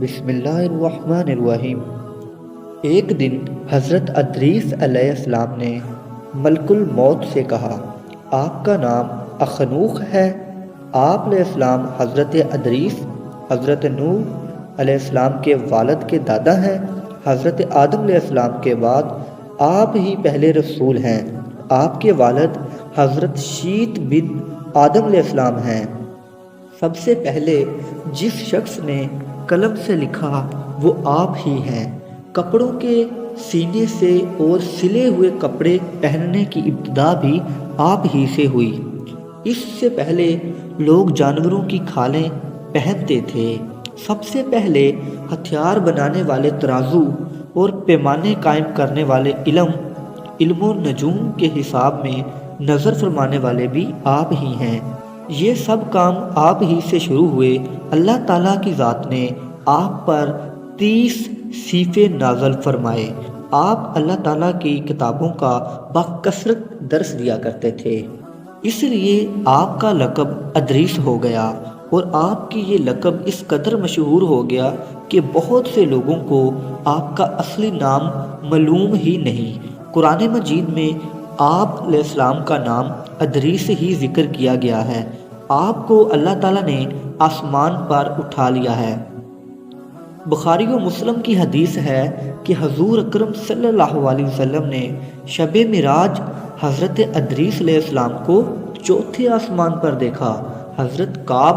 بسم اللہ الرحمن الرحیم۔ ایک دن حضرت ادریس علیہ السلام نے ملک الموت سے کہا، آپ کا نام اخنوخ ہے؟ آپ علیہ السلام حضرت ادریس حضرت نوح علیہ السلام کے والد کے دادا ہیں۔ حضرت آدم علیہ السلام کے بعد آپ ہی پہلے رسول ہیں۔ آپ کے والد حضرت شیت بن آدم علیہ السلام ہیں۔ سب سے پہلے جس شخص نے قلم سے لکھا وہ آپ ہی ہیں۔ کپڑوں کے سینے سے اور سلے ہوئے کپڑے پہننے کی ابتدا بھی آپ ہی سے ہوئی۔ اس سے پہلے لوگ جانوروں کی کھالیں پہنتے تھے۔ سب سے پہلے ہتھیار بنانے والے ترازو اور پیمانے قائم کرنے والے علم و نجوم کے حساب میں نظر فرمانے والے بھی آپ ہی ہیں۔ یہ سب کام آپ ہی سے شروع ہوئے۔ اللہ تعالیٰ کی ذات نے آپ پر 30 صحیفے نازل فرمائے۔ آپ اللہ تعالیٰ کی کتابوں کا بکثرت درس دیا کرتے تھے، اس لیے آپ کا لقب ادریس ہو گیا، اور آپ کی یہ لقب اس قدر مشہور ہو گیا کہ بہت سے لوگوں کو آپ کا اصلی نام معلوم ہی نہیں۔ قرآن مجید میں آپ علیہ السلام کا نام ادریس ہی ذکر کیا گیا ہے۔ آپ کو اللہ تعالیٰ نے آسمان پر اٹھا لیا ہے۔ بخاری و مسلم کی حدیث ہے کہ حضور اکرم صلی اللہ علیہ وسلم نے شب معراج حضرت ادریس علیہ السلام کو چوتھے آسمان پر دیکھا۔ حضرت کعب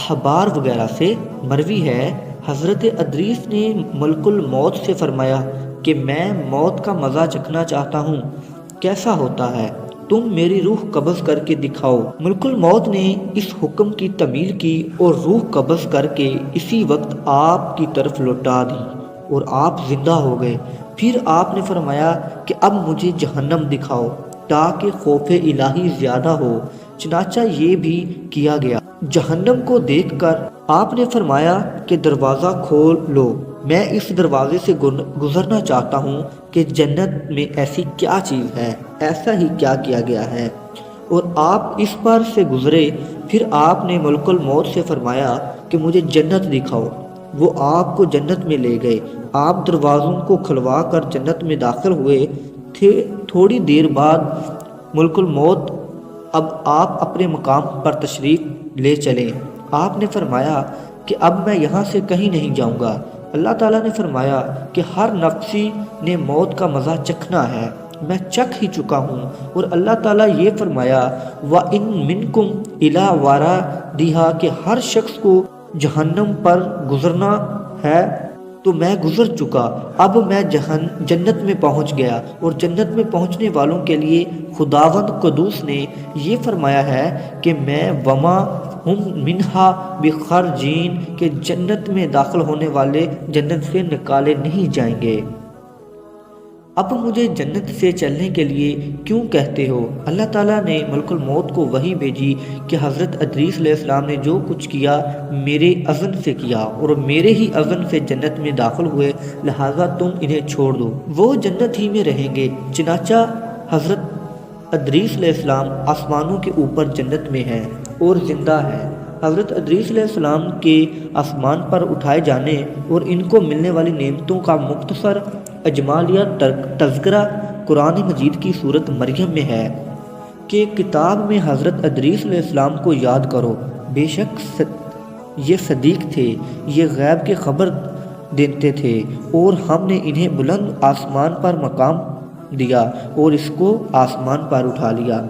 احبار وغیرہ سے مروی ہے، حضرت ادریس نے ملک الموت سے فرمایا کہ میں موت کا مزہ چکھنا چاہتا ہوں، کیسا ہوتا ہے؟ تم میری روح قبض کر کے دکھاؤ۔ ملک الموت نے اس حکم کی تعمیل کی اور روح قبض کر کے اسی وقت آپ کی طرف لوٹا دی اور آپ زندہ ہو گئے۔ پھر آپ نے فرمایا کہ اب مجھے جہنم دکھاؤ تاکہ خوف الہی زیادہ ہو، چنانچہ یہ بھی کیا گیا۔ جہنم کو دیکھ کر آپ نے فرمایا کہ دروازہ کھول لو، میں اس دروازے سے گزرنا چاہتا ہوں کہ جنت میں ایسی کیا چیز ہے، ایسا ہی کیا کیا گیا ہے، اور آپ اس پر سے گزرے۔ پھر آپ نے ملک الموت سے فرمایا کہ مجھے جنت دکھاؤ، وہ آپ کو جنت میں لے گئے۔ آپ دروازوں کو کھلوا کر جنت میں داخل ہوئے تھے۔ تھوڑی دیر بعد ملک الموت اب آپ اپنے مقام پر تشریف لے چلیں۔ آپ نے فرمایا کہ اب میں یہاں سے کہیں نہیں جاؤں گا۔ اللہ تعالیٰ نے فرمایا کہ ہر نفسی نے موت کا مزہ چکھنا ہے، میں چکھ ہی چکا ہوں۔ اور اللہ تعالیٰ یہ فرمایا وَإِن مِّنكُمْ إِلَىٰ وَارِدُهَا کہ ہر شخص کو جہنم پر گزرنا ہے، تو میں گزر چکا، اب میں جنت میں پہنچ گیا۔ اور جنت میں پہنچنے والوں کے لیے خداوند قدوس نے یہ فرمایا ہے کہ میں وما ہم منہا بخارجین کہ جنت میں داخل ہونے والے جنت سے نکالے نہیں جائیں گے۔ اب مجھے جنت سے چلنے کے لیے کیوں کہتے ہو؟ اللہ تعالیٰ نے ملک الموت کو وحی بھیجی کہ حضرت ادریس علیہ السلام نے جو کچھ کیا میرے اذن سے کیا، اور میرے ہی اذن سے جنت میں داخل ہوئے، لہٰذا تم انہیں چھوڑ دو، وہ جنت ہی میں رہیں گے۔ چنانچہ حضرت ادریس علیہ السلام آسمانوں کے اوپر جنت میں ہیں اور زندہ ہے۔ حضرت ادریس علیہ السلام کے آسمان پر اٹھائے جانے اور ان کو ملنے والی نعمتوں کا مختصر اجمالیہ تذکرہ قرآن مجید کی سورت مریم میں ہے کہ کتاب میں حضرت ادریس علیہ السلام کو یاد کرو، بے شک یہ صدیق تھے، یہ غیب کی خبر دیتے تھے، اور ہم نے انہیں بلند آسمان پر مقام دیا اور اس کو آسمان پر اٹھا لیا۔